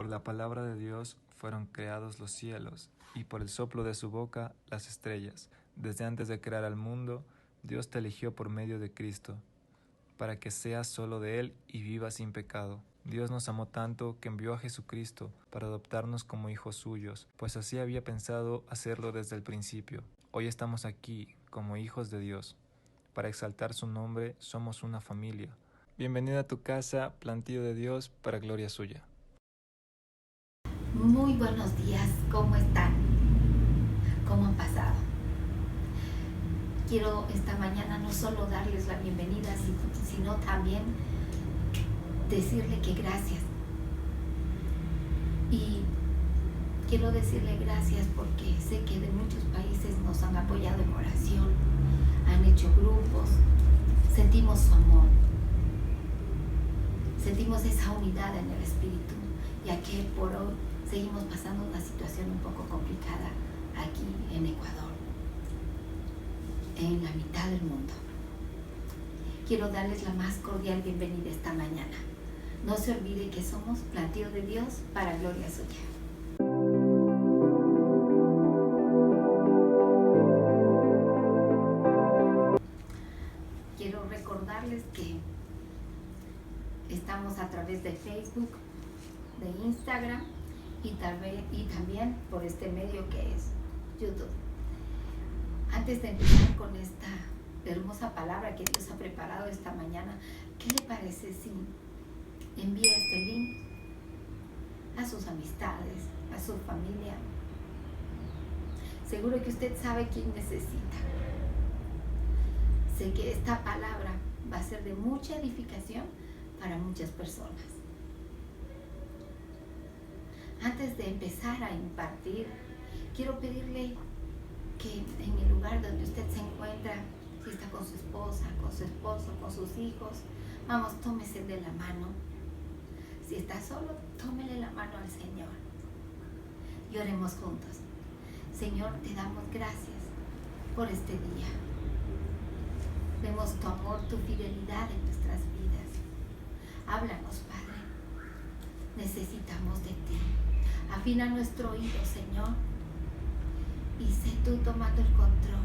Por la palabra de Dios fueron creados los cielos, y por el soplo de su boca las estrellas. Desde antes de crear al mundo, Dios te eligió por medio de Cristo, para que seas solo de Él y vivas sin pecado. Dios nos amó tanto que envió a Jesucristo para adoptarnos como hijos suyos, pues así había pensado hacerlo desde el principio. Hoy estamos aquí como hijos de Dios. Para exaltar su nombre somos una familia. Bienvenida a tu casa, plantío de Dios para gloria suya. Muy buenos días, ¿cómo están? ¿Cómo han pasado? Quiero esta mañana no solo darles la bienvenida, sino también decirle que gracias. Y quiero decirle gracias porque sé que de muchos países nos han apoyado en oración, han hecho grupos, sentimos su amor, sentimos esa unidad en el espíritu, ya que por hoy seguimos pasando una situación un poco complicada aquí en Ecuador, en la mitad del mundo. Quiero darles la más cordial bienvenida esta mañana. No se olvide que somos plantío de Dios para gloria suya. Quiero recordarles que estamos a través de Facebook, de Instagram y también por este medio que es YouTube. Antes de empezar con esta hermosa palabra que Dios ha preparado esta mañana, ¿qué le parece si envía este link a sus amistades, a su familia? Seguro que usted sabe quién necesita. Sé que esta palabra va a ser de mucha edificación para muchas personas. Antes de empezar a impartir, quiero pedirle que en el lugar donde usted se encuentra, si está con su esposa, con su esposo, con sus hijos, vamos, tómese de la mano. Si está solo, tómele la mano al Señor y oremos juntos. Señor, te damos gracias por este día. Vemos tu amor, tu fidelidad en nuestras vidas. Háblanos, Padre. Necesitamos de ti. Afina nuestro oído, Señor, y sé tú tomando el control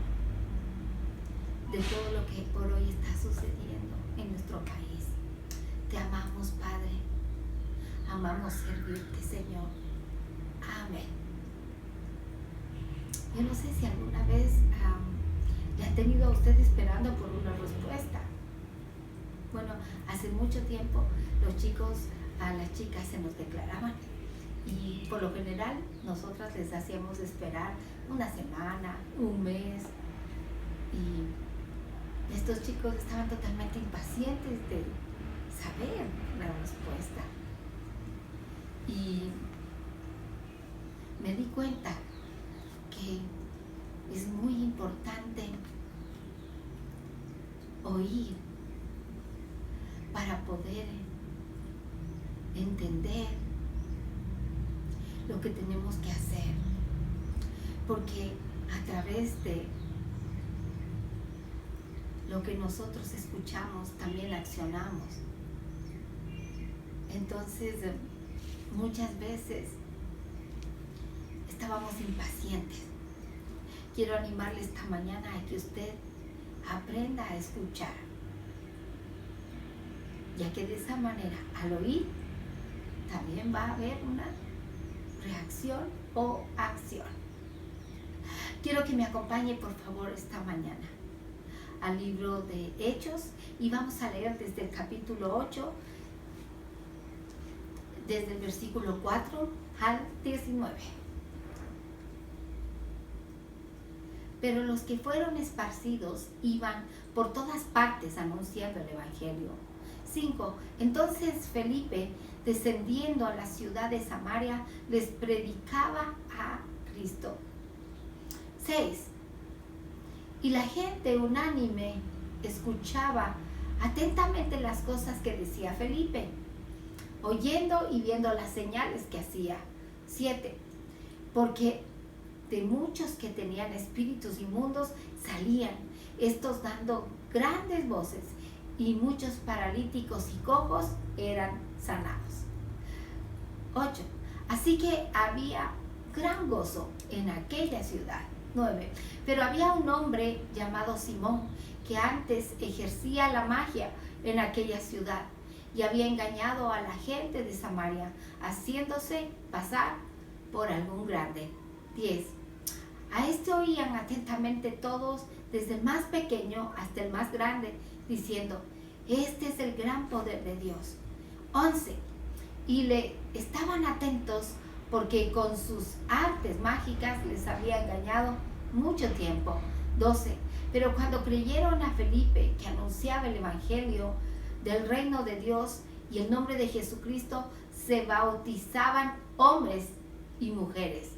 de todo lo que por hoy está sucediendo en nuestro país. Te amamos, Padre. Amamos servirte, Señor. Amén. Yo no sé si alguna vez le ha tenido a usted esperando por una respuesta. Bueno, hace mucho tiempo los chicos a las chicas se nos declaraban y por lo general nosotras les hacíamos esperar una semana, un mes, y estos chicos estaban totalmente impacientes de saber la respuesta. Y me di cuenta que es muy importante oír para poder entender lo que tenemos que hacer, porque a través de lo que nosotros escuchamos también accionamos. Entonces muchas veces estábamos impacientes. Quiero animarle esta mañana a que usted aprenda a escuchar, ya que de esa manera, al oír, también va a haber una reacción o acción. Quiero que me acompañe, por favor, esta mañana al libro de Hechos y vamos a leer desde el capítulo 8, desde el versículo 4 al 19. Pero los que fueron esparcidos iban por todas partes anunciando el Evangelio. 5. Entonces Felipe, descendiendo a la ciudad de Samaria, les predicaba a Cristo. 6. Y la gente unánime escuchaba atentamente las cosas que decía Felipe, oyendo y viendo las señales que hacía. 7. Porque de muchos que tenían espíritus inmundos salían, estos dando grandes voces, y muchos paralíticos y cojos eran sanados. 8. Así que había gran gozo en aquella ciudad. 9. Pero había un hombre llamado Simón, que antes ejercía la magia en aquella ciudad y había engañado a la gente de Samaria, haciéndose pasar por algún grande. 10. A este oían atentamente todos, desde el más pequeño hasta el más grande, diciendo: este es el gran poder de Dios. 11. Y le estaban atentos porque con sus artes mágicas les había engañado mucho tiempo. 12. Pero cuando creyeron a Felipe, que anunciaba el evangelio del reino de Dios y el nombre de Jesucristo, se bautizaban hombres y mujeres.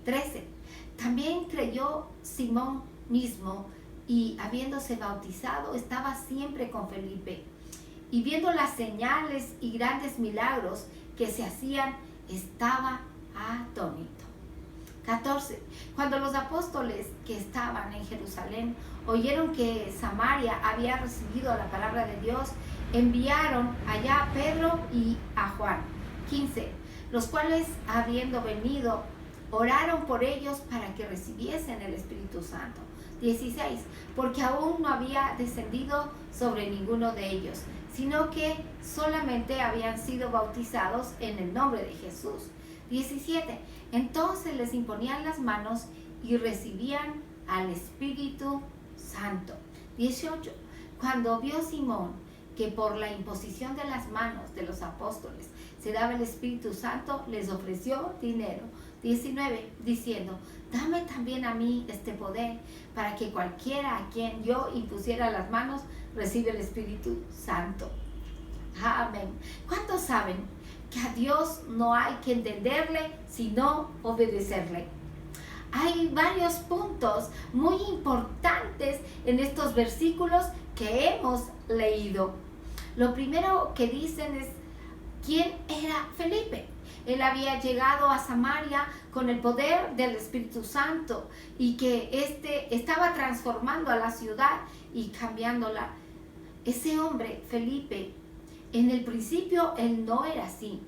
13. También creyó Simón mismo, y habiéndose bautizado estaba siempre con Felipe. Y viendo las señales y grandes milagros que se hacían, estaba atónito. 14. Cuando los apóstoles que estaban en Jerusalén oyeron que Samaria había recibido la palabra de Dios, enviaron allá a Pedro y a Juan. 15. Los cuales, habiendo venido, oraron por ellos para que recibiesen el Espíritu Santo. 16. Porque aún no había descendido sobre ninguno de ellos, sino que solamente habían sido bautizados en el nombre de Jesús. 17. Entonces les imponían las manos y recibían al Espíritu Santo. 18. Cuando vio Simón que por la imposición de las manos de los apóstoles se daba el Espíritu Santo, les ofreció dinero. 19. Diciendo: dame también a mí este poder, para que cualquiera a quien yo impusiera las manos reciba el Espíritu Santo. Amén. ¿Cuántos saben que a Dios no hay que entenderle, sino obedecerle? Hay varios puntos muy importantes en estos versículos que hemos leído. Lo primero que dicen es: ¿quién era Felipe? Él había llegado a Samaria con el poder del Espíritu Santo y que estaba transformando a la ciudad y cambiándola. Ese hombre, Felipe, en el principio él no era así,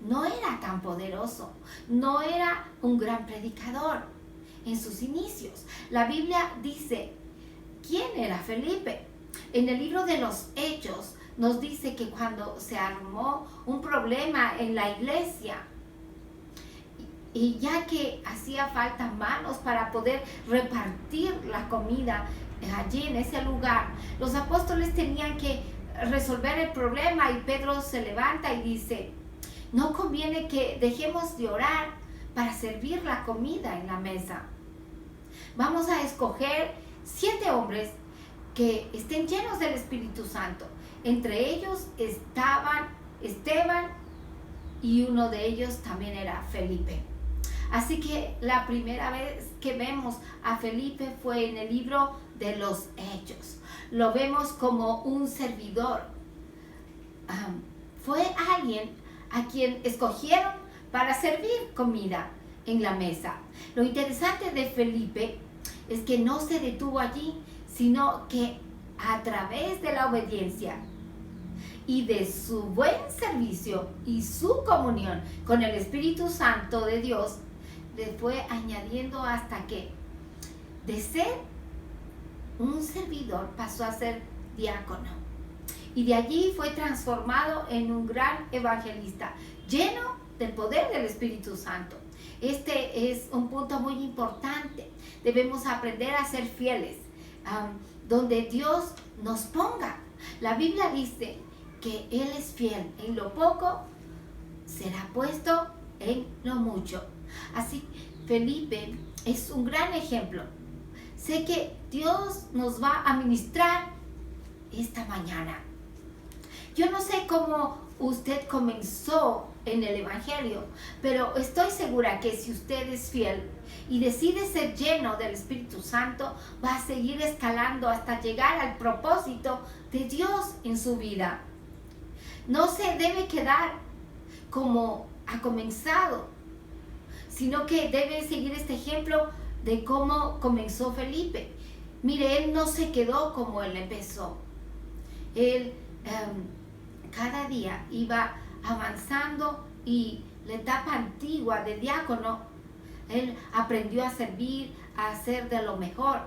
no era tan poderoso, no era un gran predicador en sus inicios. La Biblia dice quién era Felipe. En el libro de los Hechos nos dice que cuando se armó un problema en la iglesia, y ya que hacía falta manos para poder repartir la comida allí en ese lugar, los apóstoles tenían que resolver el problema, y Pedro se levanta y dice: no conviene que dejemos de orar para servir la comida en la mesa. Vamos a escoger 7 hombres que estén llenos del Espíritu Santo. Entre ellos estaban Esteban, y uno de ellos también era Felipe. Así que la primera vez que vemos a Felipe fue en el libro de los Hechos. Lo vemos como un servidor. Fue alguien a quien escogieron para servir comida en la mesa. Lo interesante de Felipe es que no se detuvo allí, sino que a través de la obediencia y de su buen servicio y su comunión con el Espíritu Santo de Dios, le fue añadiendo hasta que de ser un servidor pasó a ser diácono. Y de allí fue transformado en un gran evangelista, lleno del poder del Espíritu Santo. Este es un punto muy importante. Debemos aprender a ser fieles donde Dios nos ponga. La Biblia dice que Él es fiel en lo poco, será puesto en lo mucho. Así, Felipe es un gran ejemplo. Sé que Dios nos va a ministrar esta mañana. Yo no sé cómo usted comenzó en el Evangelio, pero estoy segura que si usted es fiel y decide ser lleno del Espíritu Santo, va a seguir escalando hasta llegar al propósito de Dios en su vida. No se debe quedar como ha comenzado, sino que debe seguir este ejemplo de cómo comenzó Felipe. Mire, él no se quedó como él empezó. Él cada día iba avanzando, y la etapa antigua de diácono, él aprendió a servir, a hacer de lo mejor.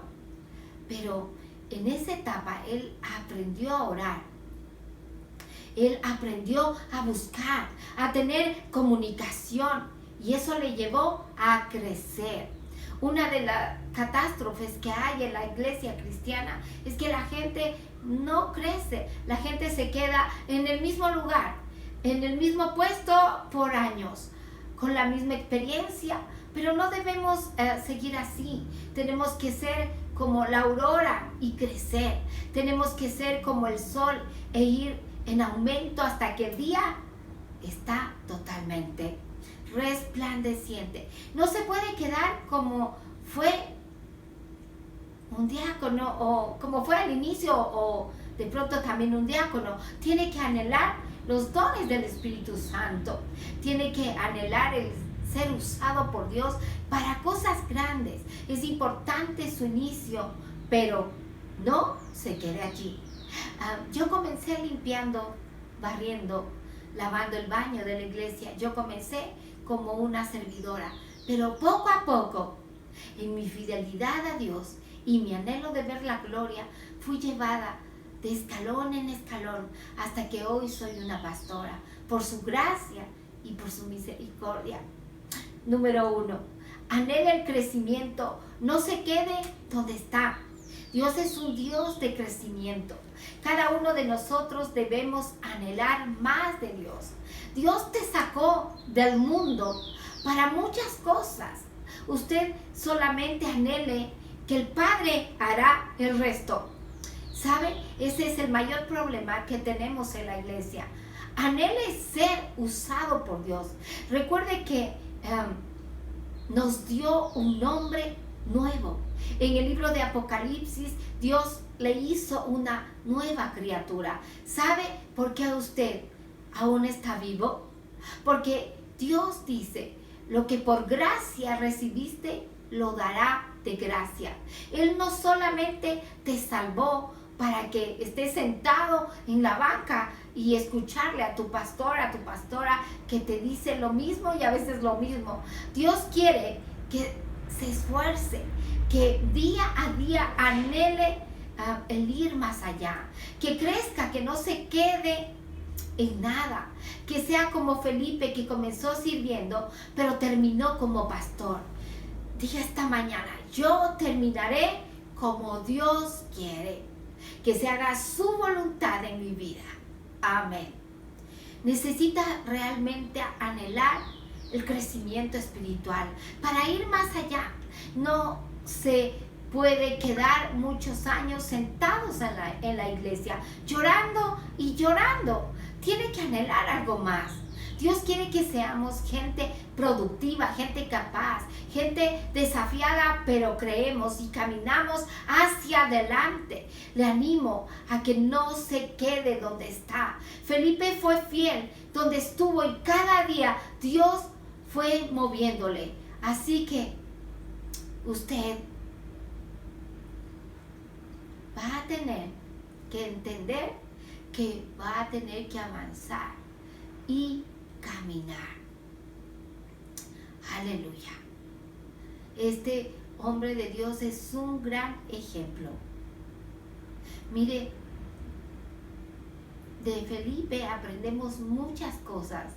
Pero en esa etapa él aprendió a orar. Él aprendió a buscar, a tener comunicación, y eso le llevó a crecer. Una de las catástrofes que hay en la iglesia cristiana es que la gente no crece, la gente se queda en el mismo lugar, en el mismo puesto por años, con la misma experiencia, pero no debemos seguir así. Tenemos que ser como la aurora y crecer. Tenemos que ser como el sol e ir en aumento hasta que el día está totalmente resplandeciente. No se puede quedar como fue un diácono, o como fue al inicio, o de pronto también un diácono. Tiene que anhelar los dones del Espíritu Santo. Tiene que anhelar el ser usado por Dios para cosas grandes. Es importante su inicio, pero no se quede allí. Yo comencé limpiando, barriendo, lavando el baño de la iglesia. Yo comencé como una servidora, pero poco a poco, en mi fidelidad a Dios y mi anhelo de ver la gloria, fui llevada de escalón en escalón hasta que hoy soy una pastora, por su gracia y por su misericordia. Número 1, anhela el crecimiento, no se quede donde está. Dios es un Dios de crecimiento. Cada uno de nosotros debemos anhelar más de Dios. Dios te sacó del mundo para muchas cosas. Usted solamente anhele que el Padre hará el resto. ¿Sabe? Ese es el mayor problema que tenemos en la iglesia. Anhele ser usado por Dios. Recuerde que nos dio un nombre nuevo. En el libro de Apocalipsis, Dios le hizo una nueva criatura. ¿Sabe por qué usted aún está vivo? Porque Dios dice, lo que por gracia recibiste, lo dará de gracia. Él no solamente te salvó para que estés sentado en la banca y escucharle a tu pastor, a tu pastora, que te dice lo mismo y a veces lo mismo. Dios quiere que se esfuerce, que día a día anhele el ir más allá, que crezca, que no se quede en nada, que sea como Felipe, que comenzó sirviendo, pero terminó como pastor. Diga esta mañana, yo terminaré como Dios quiere, que se haga su voluntad en mi vida. Amén. Necesita realmente anhelar el crecimiento espiritual para ir más allá. No se puede quedar muchos años sentados en la iglesia, llorando y llorando. Tiene que anhelar algo más. Dios quiere que seamos gente productiva, gente capaz, gente desafiada, pero creemos y caminamos hacia adelante. Le animo a que no se quede donde está. Felipe fue fiel donde estuvo y cada día Dios fue moviéndole. Así que usted va a tener que entender que va a tener que avanzar y caminar. Aleluya. Este hombre de Dios es un gran ejemplo. Mire, de Felipe aprendemos muchas cosas.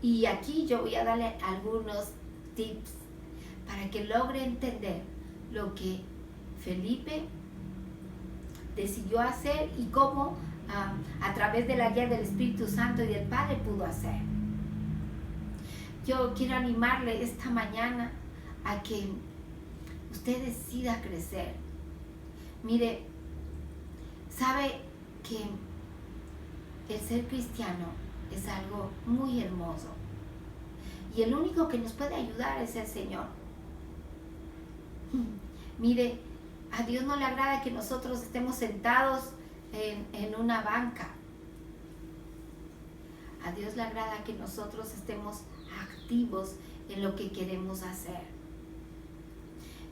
Y aquí yo voy a darle algunos tips para que logre entender lo que Felipe decidió hacer y cómo a través de la guía del Espíritu Santo y del Padre pudo hacer. Yo quiero animarle esta mañana a que usted decida crecer. Mire, sabe que el ser cristiano es algo muy hermoso y el único que nos puede ayudar es el Señor. Mire, a Dios no le agrada que nosotros estemos sentados en una banca. A Dios le agrada que nosotros estemos activos en lo que queremos hacer.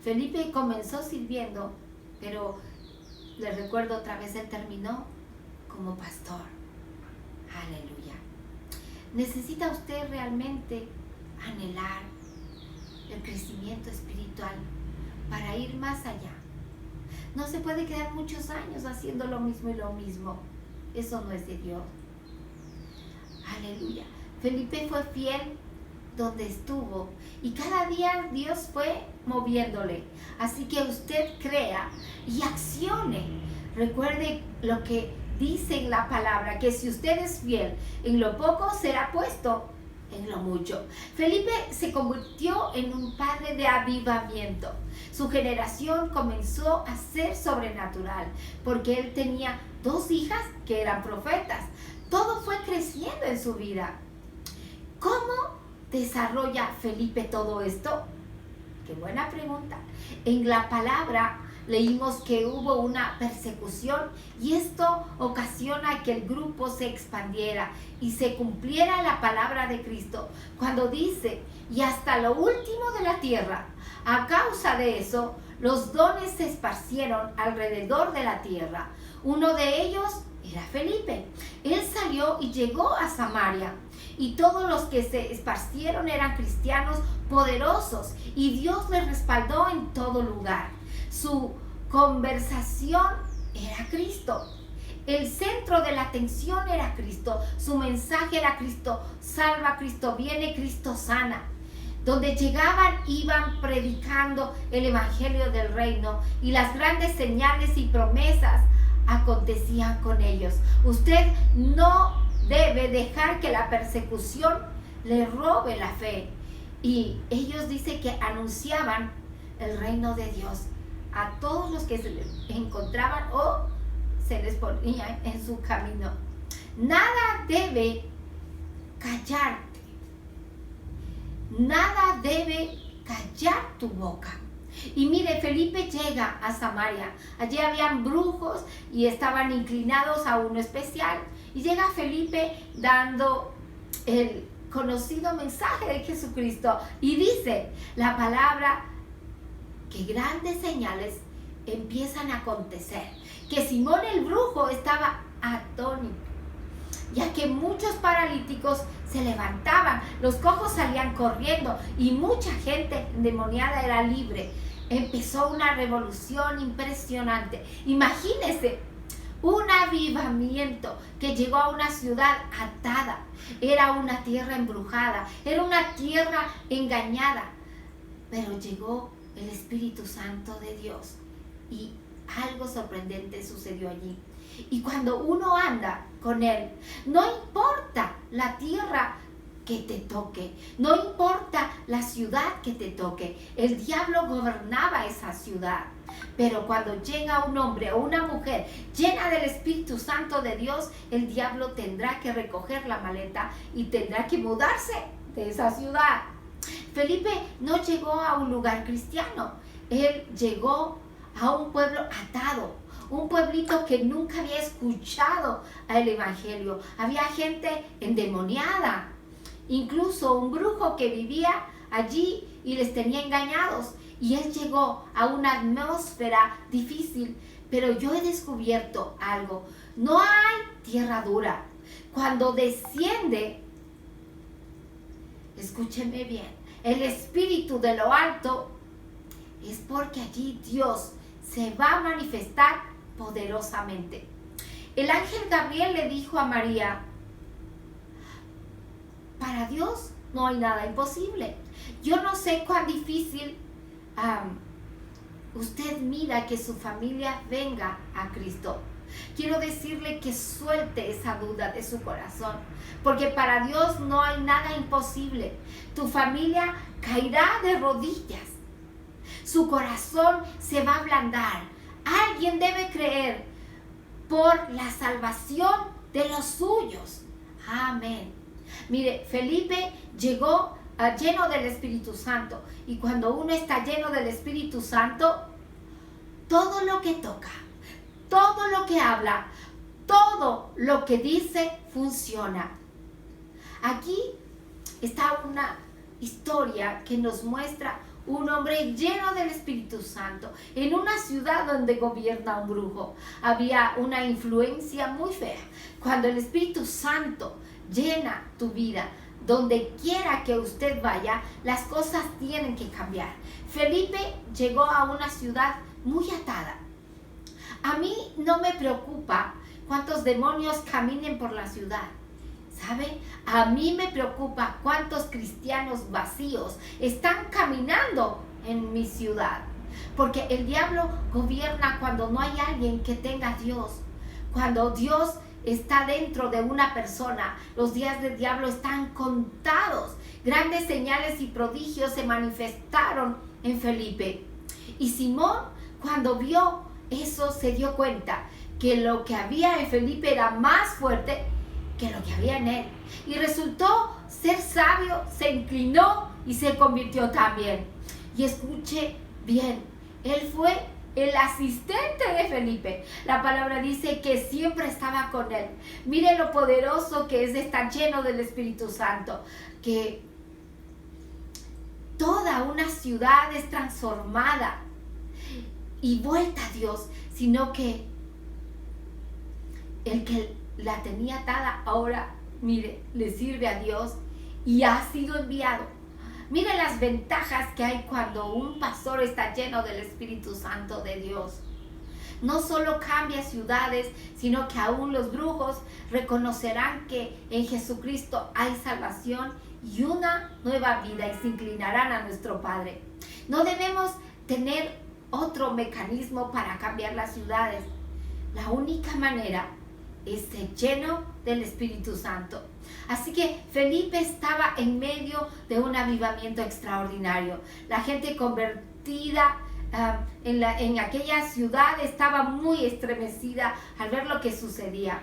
Felipe comenzó sirviendo, pero les recuerdo otra vez, él terminó como pastor. Aleluya. necesita usted realmente anhelar el crecimiento espiritual para ir más allá. No se puede quedar muchos años haciendo lo mismo y lo mismo. Eso no es de Dios. Aleluya. Felipe fue fiel donde estuvo y cada día Dios fue moviéndole. Así que usted crea y accione. Recuerde lo que dice en la palabra, que si usted es fiel en lo poco, será puesto en lo mucho. Felipe se convirtió en un padre de avivamiento. Su generación comenzó a ser sobrenatural porque él tenía 2 hijas que eran profetas. Todo fue creciendo en su vida. ¿Cómo desarrolla Felipe todo esto? Qué buena pregunta. En la palabra leímos que hubo una persecución y esto ocasiona que el grupo se expandiera y se cumpliera la palabra de Cristo cuando dice: y hasta lo último de la tierra. A causa de eso, los dones se esparcieron alrededor de la tierra. Uno de ellos era Felipe. Él salió y llegó a Samaria. Y todos los que se esparcieron eran cristianos poderosos. Y Dios les respaldó en todo lugar. Su conversación era Cristo. El centro de la atención era Cristo. Su mensaje era Cristo salva, Cristo viene, Cristo sana. Donde llegaban, iban predicando el evangelio del reino y las grandes señales y promesas acontecían con ellos. Usted no debe dejar que la persecución le robe la fe. Y ellos dicen que anunciaban el reino de Dios a todos los que se les encontraban o se les ponía en su camino. Nada debe callarte. Nada debe callar tu boca. Y mire, Felipe llega a Samaria. Allí habían brujos y estaban inclinados a uno especial. Y llega Felipe dando el conocido mensaje de Jesucristo. Y dice la palabra que grandes señales empiezan a acontecer. Que Simón el brujo estaba atónito, ya que muchos paralíticos se levantaban, los cojos salían corriendo y mucha gente endemoniada era libre. Empezó una revolución impresionante. Imagínense, un avivamiento que llegó a una ciudad atada. Era una tierra embrujada, era una tierra engañada. Pero llegó el Espíritu Santo de Dios y algo sorprendente sucedió allí. Y cuando uno anda con Él, no importa la tierra que te toque, no importa la ciudad que te toque, el diablo gobernaba esa ciudad. Pero cuando llega un hombre o una mujer llena del Espíritu Santo de Dios, el diablo tendrá que recoger la maleta y tendrá que mudarse de esa ciudad. Felipe no llegó a un lugar cristiano, él llegó a un pueblo atado, un pueblito que nunca había escuchado el evangelio. Había gente endemoniada, incluso un brujo que vivía allí y les tenía engañados. Y él llegó a una atmósfera difícil. Pero yo he descubierto algo: no hay tierra dura. Cuando desciende, escúcheme bien, el Espíritu de lo alto, es porque allí Dios se va a manifestar poderosamente. El ángel Gabriel le dijo a María: para Dios no hay nada imposible. Yo no sé cuán difícil usted mira que su familia venga a Cristo. Quiero decirle que suelte esa duda de su corazón, porque para Dios no hay nada imposible. Tu familia caerá de rodillas. Su corazón se va a ablandar. Alguien debe creer por la salvación de los suyos. Amén. Mire, Felipe llegó lleno del Espíritu Santo. Y cuando uno está lleno del Espíritu Santo, todo lo que toca, todo lo que habla, todo lo que dice funciona. Aquí está una historia que nos muestra un hombre lleno del Espíritu Santo en una ciudad donde gobierna un brujo. Había una influencia muy fea. Cuando el Espíritu Santo llena tu vida. Donde quiera que usted vaya, las cosas tienen que cambiar. Felipe llegó a una ciudad muy atada. A mí no me preocupa cuántos demonios caminen por la ciudad. ¿Sabe? A mí me preocupa cuántos cristianos vacíos están caminando en mi ciudad. Porque el diablo gobierna cuando no hay alguien que tenga a Dios. Cuando Dios está dentro de una persona, los días del diablo están contados. Grandes señales y prodigios se manifestaron en Felipe. Y Simón, cuando vio eso, se dio cuenta que lo que había en Felipe era más fuerte que lo que había en él. Y resultó ser sabio, se inclinó y se convirtió también. Y escuche bien, él fue el asistente de Felipe. La palabra dice que siempre estaba con él. Mire lo poderoso que es estar lleno del Espíritu Santo. Que toda una ciudad es transformada y vuelta a Dios, sino que el que la tenía atada ahora, mire, le sirve a Dios y ha sido enviado. Mire las ventajas que hay cuando un pastor está lleno del Espíritu Santo de Dios. No solo cambia ciudades, sino que aún los brujos reconocerán que en Jesucristo hay salvación y una nueva vida y se inclinarán a nuestro Padre. No debemos tener otro mecanismo para cambiar las ciudades. La única manera es ser lleno del Espíritu Santo. Así que Felipe estaba en medio de un avivamiento extraordinario. La gente convertida en aquella ciudad estaba muy estremecida al ver lo que sucedía.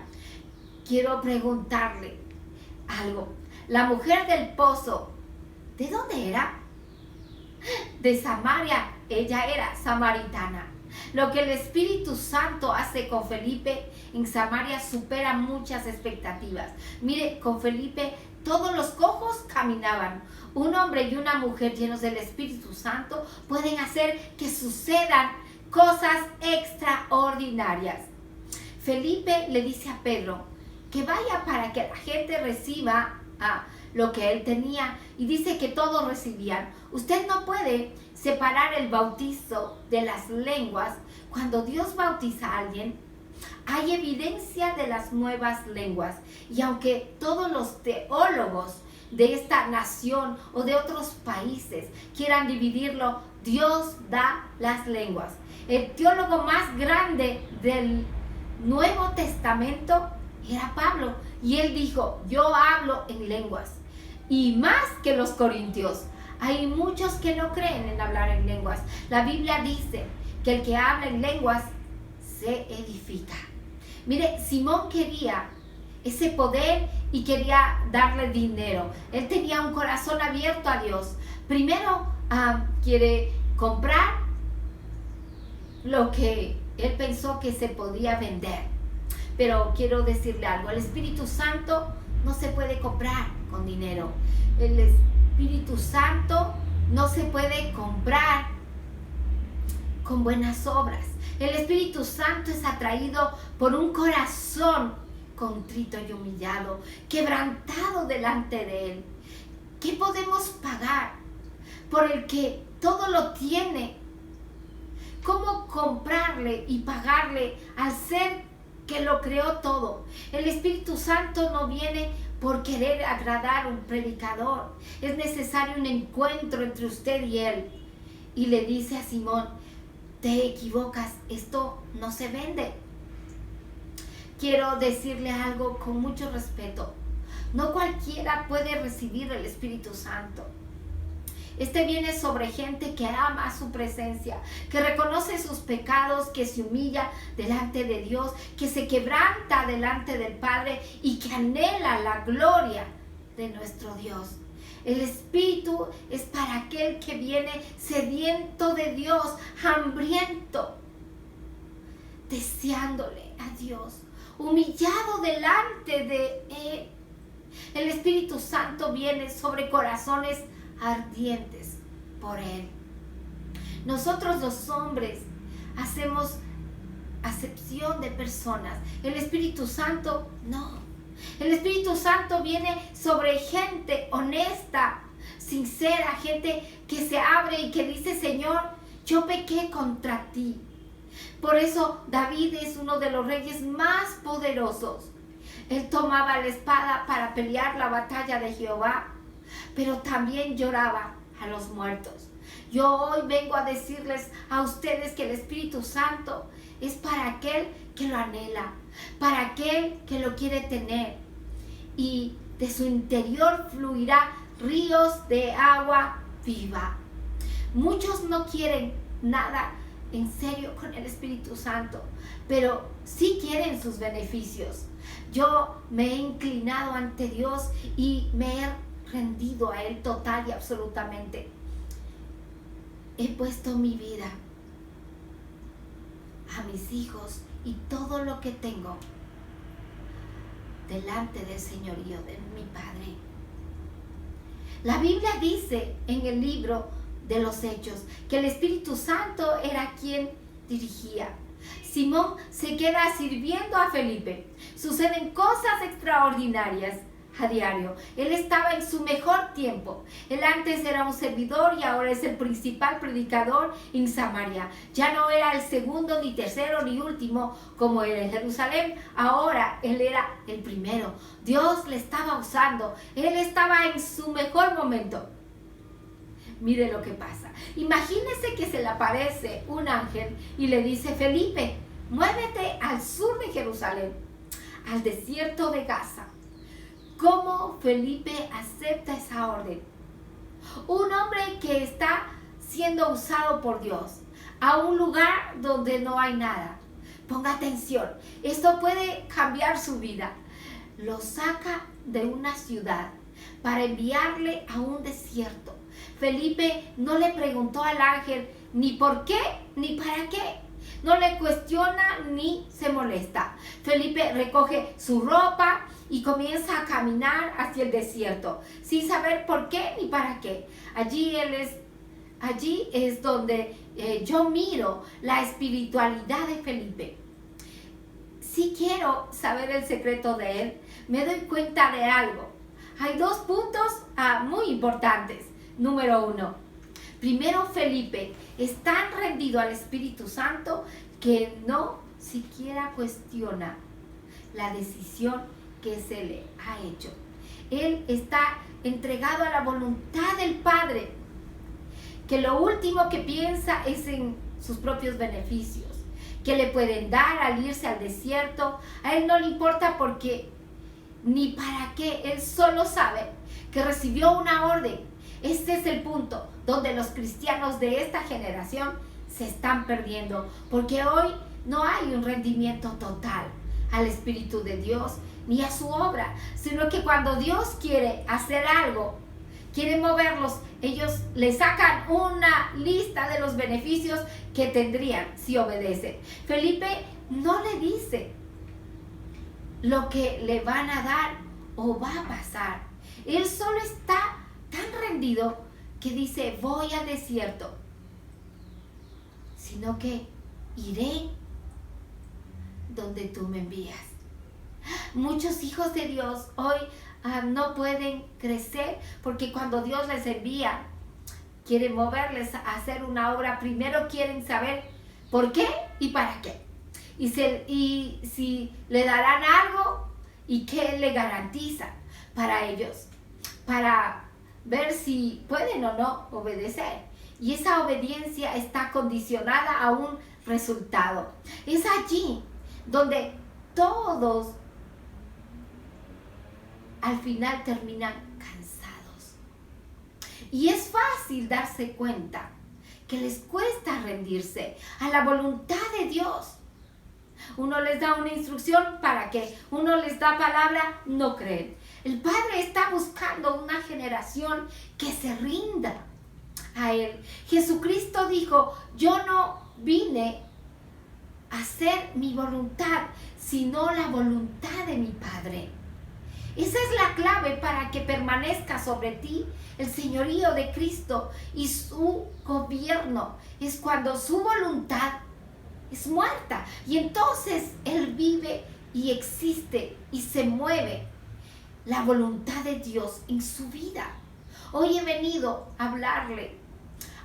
Quiero preguntarle algo. La mujer del pozo, ¿de dónde era? De Samaria. Ella era samaritana. Lo que el Espíritu Santo hace con Felipe en Samaria supera muchas expectativas. Mire, con Felipe todos los cojos caminaban. Un hombre y una mujer llenos del Espíritu Santo pueden hacer que sucedan cosas extraordinarias. Felipe le dice a Pedro que vaya para que la gente reciba lo que él tenía, y dice que todos recibían. Usted no puede separar el bautizo de las lenguas. Cuando Dios bautiza a alguien, hay evidencia de las nuevas lenguas. Y aunque todos los teólogos de esta nación o de otros países quieran dividirlo, Dios da las lenguas. El teólogo más grande del Nuevo Testamento era Pablo, y él dijo: yo hablo en lenguas, y más que los corintios. Hay muchos que no creen en hablar en lenguas. La Biblia dice que el que habla en lenguas se edifica. Mire, Simón quería ese poder y quería darle dinero. Él tenía un corazón abierto a Dios. Primero quiere comprar lo que él pensó que se podía vender. Pero quiero decirle algo: el Espíritu Santo no se puede comprar con dinero. El Espíritu Santo no se puede comprar con buenas obras. El Espíritu Santo es atraído por un corazón contrito y humillado, quebrantado delante de Él. ¿Qué podemos pagar por el que todo lo tiene? ¿Cómo comprarle y pagarle al ser que lo creó todo? El Espíritu Santo no viene por querer agradar a un predicador. Es necesario un encuentro entre usted y Él. Y le dice a Simón: te equivocas, esto no se vende. Quiero decirle algo con mucho respeto: no cualquiera puede recibir el Espíritu Santo. Este viene sobre gente que ama su presencia, que reconoce sus pecados, que se humilla delante de Dios, que se quebranta delante del Padre y que anhela la gloria de nuestro Dios. El Espíritu es para aquel que viene sediento de Dios, hambriento, deseándole a Dios, humillado delante de Él. El Espíritu Santo viene sobre corazones ardientes por Él. Nosotros los hombres hacemos acepción de personas. El Espíritu Santo no. El Espíritu Santo viene sobre gente honesta, sincera, gente que se abre y que dice: Señor, yo pequé contra ti. Por eso David es uno de los reyes más poderosos. Él tomaba la espada para pelear la batalla de Jehová, pero también lloraba a los muertos. Yo hoy vengo a decirles a ustedes que el Espíritu Santo es para aquel que lo anhela, para aquel que lo quiere tener. Y de su interior fluirá ríos de agua viva. Muchos no quieren nada en serio con el Espíritu Santo, pero sí quieren sus beneficios. Yo me he inclinado ante Dios y me he rendido a Él total y absolutamente. He puesto mi vida, a mis hijos y todo lo que tengo delante del señorío de mi Padre. La Biblia dice en el libro de los Hechos que el Espíritu Santo era quien dirigía. Simón se queda sirviendo a Felipe. Suceden cosas extraordinarias a diario. Él estaba en su mejor tiempo. Él antes era un servidor y ahora es el principal predicador en Samaria. Ya no era el segundo, ni tercero, ni último como era en Jerusalén. Ahora él era el primero. Dios le estaba usando. Él estaba en su mejor momento. Mire lo que pasa. Imagínese que se le aparece un ángel y le dice: Felipe, muévete al sur de Jerusalén, al desierto de Gaza. ¿Cómo Felipe acepta esa orden? Un hombre que está siendo usado por Dios a un lugar donde no hay nada. Ponga atención, esto puede cambiar su vida. Lo saca de una ciudad para enviarle a un desierto. Felipe no le preguntó al ángel ni por qué ni para qué. No le cuestiona ni se molesta. Felipe recoge su ropa y comienza a caminar hacia el desierto, sin saber por qué ni para qué. Allí es donde yo miro la espiritualidad de Felipe. Si quiero saber el secreto de él, me doy cuenta de algo. Hay dos puntos muy importantes. Número 1. Primero, Felipe es tan rendido al Espíritu Santo que no siquiera cuestiona la decisión que se le ha hecho. Él está entregado a la voluntad del Padre, que lo último que piensa es en sus propios beneficios, que le pueden dar al irse al desierto. A él no le importa por qué ni para qué. Él solo sabe que recibió una orden. Este es el punto donde los cristianos de esta generación se están perdiendo, porque hoy no hay un rendimiento total al Espíritu de Dios ni a su obra, sino que cuando Dios quiere hacer algo, quiere moverlos, ellos le sacan una lista de los beneficios que tendrían si obedecen. Felipe no le dice lo que le van a dar o va a pasar. Él solo está tan rendido que dice: voy al desierto, sino que iré donde tú me envías. Muchos hijos de Dios hoy no pueden crecer porque cuando Dios les envía, quieren moverles a hacer una obra. Primero quieren saber por qué y para qué. Y si le darán algo y qué le garantiza para ellos, para ver si pueden o no obedecer. Y esa obediencia está condicionada a un resultado. Es allí donde todos al final terminan cansados. Y es fácil darse cuenta que les cuesta rendirse a la voluntad de Dios. Uno les da una instrucción, ¿para qué? Uno les da palabra, no creen. El Padre está buscando una generación que se rinda a Él. Jesucristo dijo: yo no vine a hacer mi voluntad, sino la voluntad de mi Padre. Esa es la clave para que permanezca sobre ti el señorío de Cristo y su gobierno. Es cuando su voluntad es muerta y entonces Él vive y existe y se mueve la voluntad de Dios en su vida. Hoy he venido a hablarle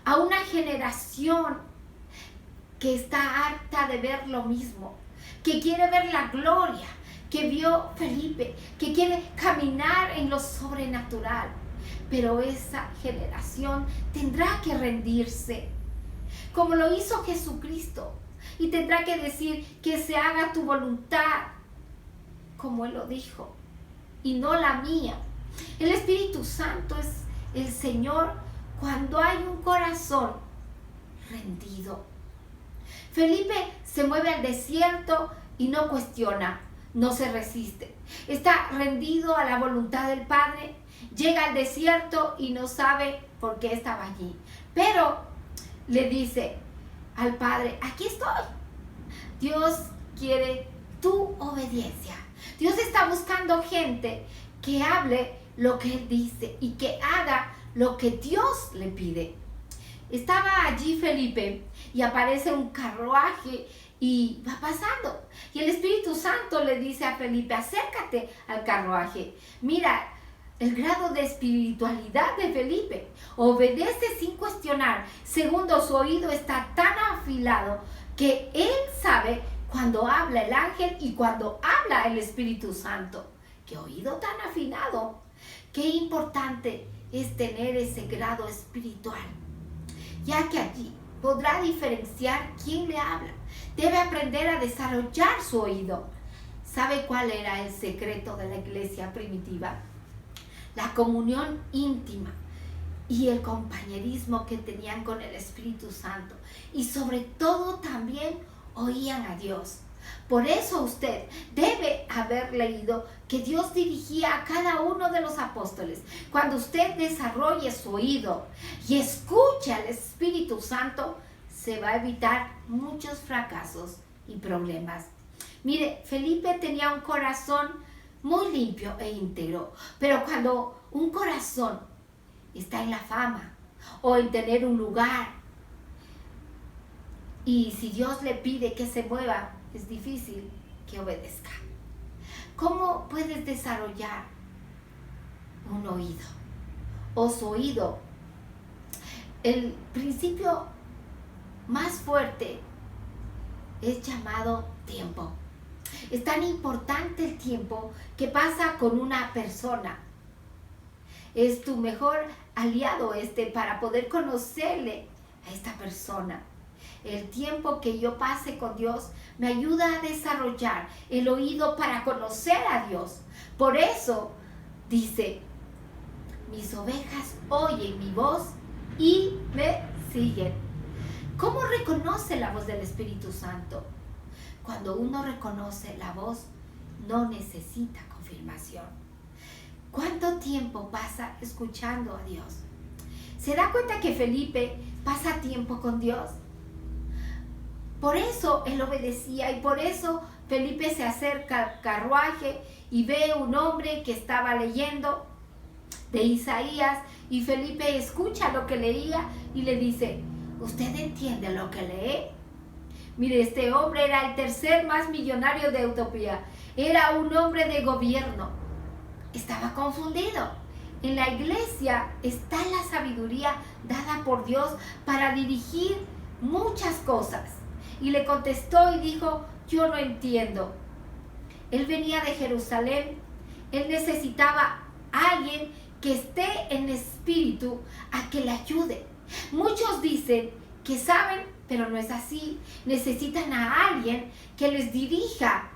a una generación que está harta de ver lo mismo, que quiere ver la gloria que vio Felipe, que quiere caminar en lo sobrenatural. Pero esa generación tendrá que rendirse, como lo hizo Jesucristo, y tendrá que decir que se haga tu voluntad, como Él lo dijo, y no la mía. El Espíritu Santo es el Señor cuando hay un corazón rendido. Felipe se mueve al desierto y no cuestiona, no se resiste. Está rendido a la voluntad del Padre. Llega al desierto y no sabe por qué estaba allí. Pero le dice al Padre, aquí estoy. Dios quiere tu obediencia. Dios está buscando gente que hable lo que Él dice y que haga lo que Dios le pide. Estaba allí Felipe y aparece un carruaje y va pasando. Y el Espíritu Santo le dice a Felipe, acércate al carruaje. Mira el grado de espiritualidad de Felipe. Obedece sin cuestionar. Segundo, su oído está tan afilado que él sabe cuando habla el ángel y cuando habla el Espíritu Santo. ¡Qué oído tan afinado! Qué importante es tener ese grado espiritual, ya que allí podrá diferenciar quién le habla. Debe aprender a desarrollar su oído. ¿Sabe cuál era el secreto de la iglesia primitiva? La comunión íntima y el compañerismo que tenían con el Espíritu Santo. Y sobre todo también oían a Dios. Por eso usted debe haber leído que Dios dirigía a cada uno de los apóstoles. Cuando usted desarrolle su oído y escuche al Espíritu Santo, se va a evitar muchos fracasos y problemas. Mire, Felipe tenía un corazón muy limpio e íntegro, pero cuando un corazón está en la fama o en tener un lugar, y si Dios le pide que se mueva, es difícil que obedezca. ¿Cómo puedes desarrollar un oído o su oído? El principio más fuerte es llamado tiempo. Es tan importante el tiempo que pasa con una persona. Es tu mejor aliado para poder conocerle a esta persona. El tiempo que yo pase con Dios me ayuda a desarrollar el oído para conocer a Dios. Por eso dice, mis ovejas oyen mi voz y me siguen. ¿Cómo reconoce la voz del Espíritu Santo? Cuando uno reconoce la voz, no necesita confirmación. ¿Cuánto tiempo pasa escuchando a Dios? ¿Se da cuenta que Felipe pasa tiempo con Dios? Por eso él obedecía y por eso Felipe se acerca al carruaje y ve un hombre que estaba leyendo de Isaías y Felipe escucha lo que leía y le dice, ¿usted entiende lo que lee? Mire, este hombre era el tercer más millonario de Etiopía. Era un hombre de gobierno. Estaba confundido. En la iglesia está la sabiduría dada por Dios para dirigir muchas cosas. Y le contestó y dijo, yo no entiendo. Él venía de Jerusalén. Él necesitaba a alguien que esté en espíritu a que le ayude. Muchos dicen que saben, pero no es así. Necesitan a alguien que les dirija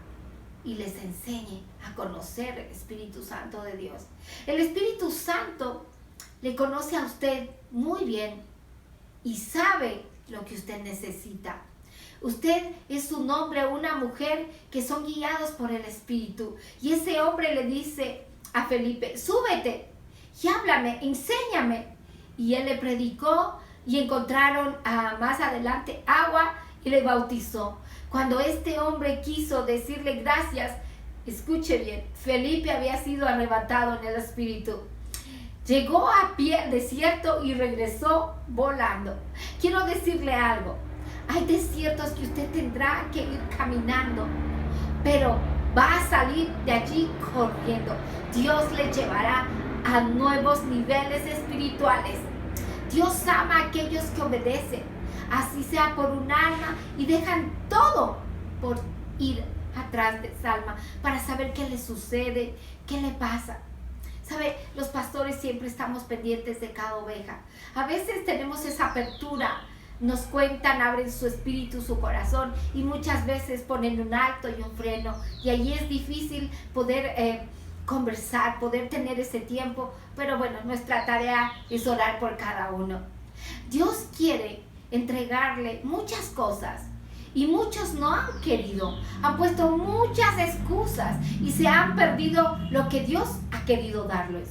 y les enseñe a conocer el Espíritu Santo de Dios. El Espíritu Santo le conoce a usted muy bien y sabe lo que usted necesita. Usted es un hombre o una mujer que son guiados por el Espíritu. Y ese hombre le dice a Felipe, súbete y háblame, enséñame. Y él le predicó y encontraron más adelante agua y le bautizó. Cuando este hombre quiso decirle gracias, escuche bien, Felipe había sido arrebatado en el Espíritu. Llegó a pie al desierto y regresó volando. Quiero decirle algo. Hay desiertos que usted tendrá que ir caminando, pero va a salir de allí corriendo. Dios le llevará a nuevos niveles espirituales. Dios ama a aquellos que obedecen, así sea por un alma, y dejan todo por ir atrás de esa alma para saber qué le sucede, qué le pasa. ¿Sabe? Los pastores siempre estamos pendientes de cada oveja. A veces tenemos esa apertura, nos cuentan, abren su espíritu, su corazón, y muchas veces ponen un alto y un freno, y allí es difícil poder conversar, poder tener ese tiempo, pero bueno, nuestra tarea es orar por cada uno. Dios quiere entregarle muchas cosas, y muchos no han querido, han puesto muchas excusas y se han perdido lo que Dios ha querido darles.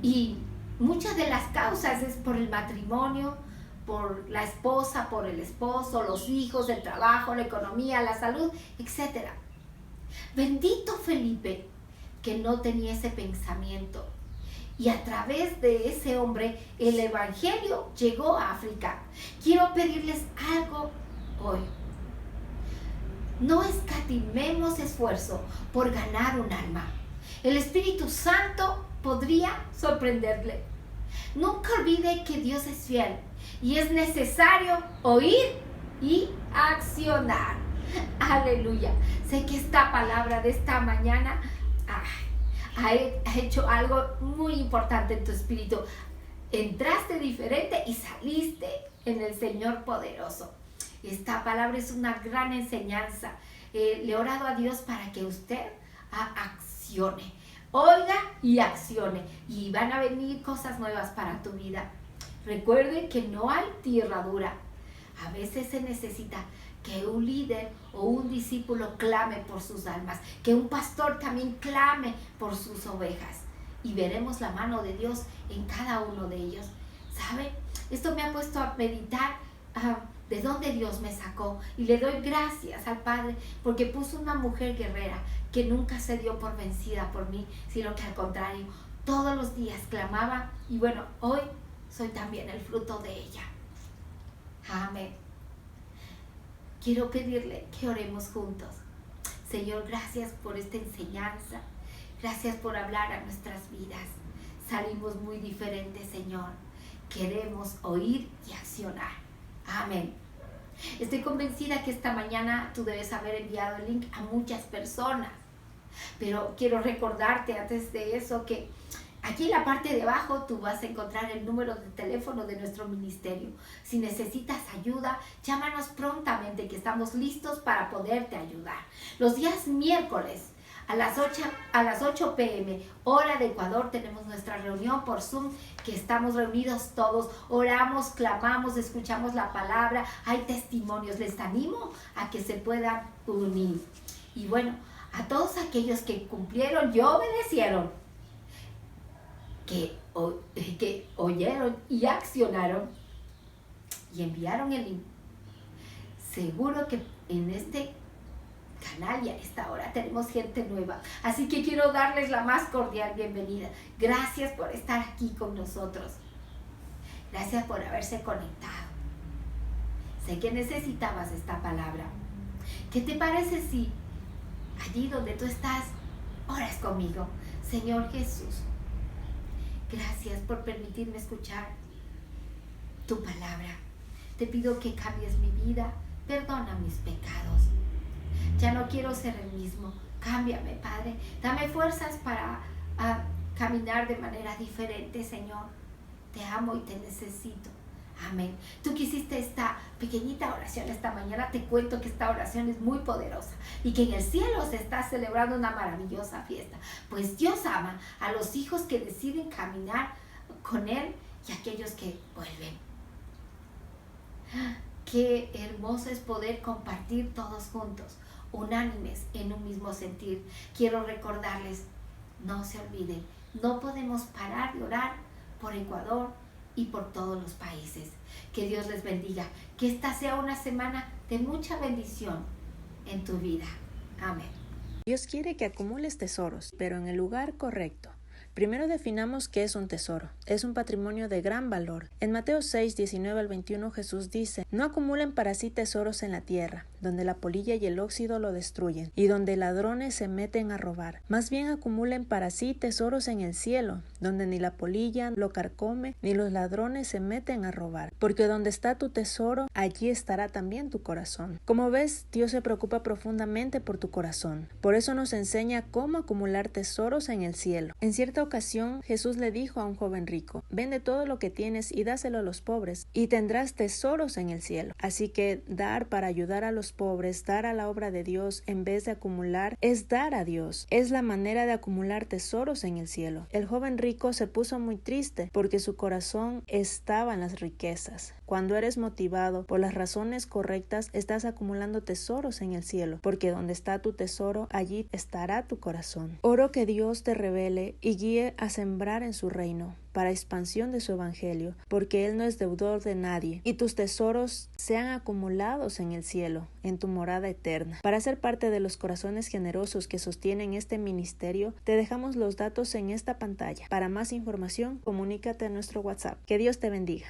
Y muchas de las causas es por el matrimonio, por la esposa, por el esposo, los hijos, el trabajo, la economía, la salud, etc. Bendito Felipe, que no tenía ese pensamiento. Y a través de ese hombre, el evangelio llegó a África. Quiero pedirles algo hoy. No escatimemos esfuerzo por ganar un alma. El Espíritu Santo podría sorprenderle. Nunca olvide que Dios es fiel y es necesario oír y accionar. Aleluya. Sé que esta palabra de esta mañana ha hecho algo muy importante en tu espíritu. Entraste diferente y saliste en el Señor poderoso. Esta palabra es una gran enseñanza. Le he orado a Dios para que usted accione. Oiga y accione. Y van a venir cosas nuevas para tu vida. Recuerde que no hay tierra dura. A veces se necesita que un líder o un discípulo clame por sus almas, que un pastor también clame por sus ovejas, y veremos la mano de Dios en cada uno de ellos. ¿Sabe? Esto me ha puesto a meditar de dónde Dios me sacó, y le doy gracias al Padre porque puso una mujer guerrera que nunca se dio por vencida por mí, sino que al contrario, todos los días clamaba, y bueno, hoy soy también el fruto de ella. Amén. Quiero pedirle que oremos juntos. Señor, gracias por esta enseñanza. Gracias por hablar a nuestras vidas. Salimos muy diferentes, Señor. Queremos oír y accionar. Amén. Estoy convencida que esta mañana tú debes haber enviado el link a muchas personas. Pero quiero recordarte antes de eso que aquí en la parte de abajo tú vas a encontrar el número de teléfono de nuestro ministerio. Si necesitas ayuda, llámanos prontamente, que estamos listos para poderte ayudar. Los días miércoles a las 8 p.m. hora de Ecuador tenemos nuestra reunión por Zoom, que estamos reunidos todos, oramos, clamamos, escuchamos la palabra, hay testimonios. Les animo a que se puedan unir. Y bueno, a todos aquellos que cumplieron y obedecieron, que oyeron y accionaron y enviaron el link, seguro que en este canal y a esta hora tenemos gente nueva. Así que quiero darles la más cordial bienvenida. Gracias por estar aquí con nosotros. Gracias por haberse conectado. Sé que necesitabas esta palabra. ¿Qué te parece si allí donde tú estás oras conmigo? Señor Jesús, gracias por permitirme escuchar tu palabra. Te pido que cambies mi vida, perdona mis pecados. Ya no quiero ser el mismo. Cámbiame, Padre. Dame fuerzas para caminar de manera diferente, Señor. Te amo y te necesito. Amén. Tú que hiciste esta pequeñita oración esta mañana, te cuento que esta oración es muy poderosa y que en el cielo se está celebrando una maravillosa fiesta. Pues Dios ama a los hijos que deciden caminar con Él y a aquellos que vuelven. Qué hermoso es poder compartir todos juntos, unánimes en un mismo sentir. Quiero recordarles, no se olviden, no podemos parar de orar por Ecuador y por todos los países. Que Dios les bendiga. Que esta sea una semana de mucha bendición en tu vida. Amén. Dios quiere que acumules tesoros, pero en el lugar correcto. Primero definamos qué es un tesoro. Es un patrimonio de gran valor. En Mateo 6, 19 al 21 Jesús dice: No acumulen para sí tesoros en la tierra, donde la polilla y el óxido lo destruyen, y donde ladrones se meten a robar. Más bien acumulen para sí tesoros en el cielo, donde ni la polilla lo carcome, ni los ladrones se meten a robar. Porque donde está tu tesoro, allí estará también tu corazón. Como ves, Dios se preocupa profundamente por tu corazón. Por eso nos enseña cómo acumular tesoros en el cielo. En cierta ocasión, Jesús le dijo a un joven rico: Vende todo lo que tienes y dáselo a los pobres, y tendrás tesoros en el cielo. Así que dar para ayudar a los pobres, dar a la obra de Dios en vez de acumular, es dar a Dios. Es la manera de acumular tesoros en el cielo. El joven rico se puso muy triste porque su corazón estaba en las riquezas. Cuando eres motivado por las razones correctas, estás acumulando tesoros en el cielo, porque donde está tu tesoro, allí estará tu corazón. Oro que Dios te revele y guíe a sembrar en su reino, para expansión de su evangelio, porque Él no es deudor de nadie, y tus tesoros sean acumulados en el cielo, en tu morada eterna. Para ser parte de los corazones generosos que sostienen este ministerio, te dejamos los datos en esta pantalla. Para más información, comunícate a nuestro WhatsApp. Que Dios te bendiga.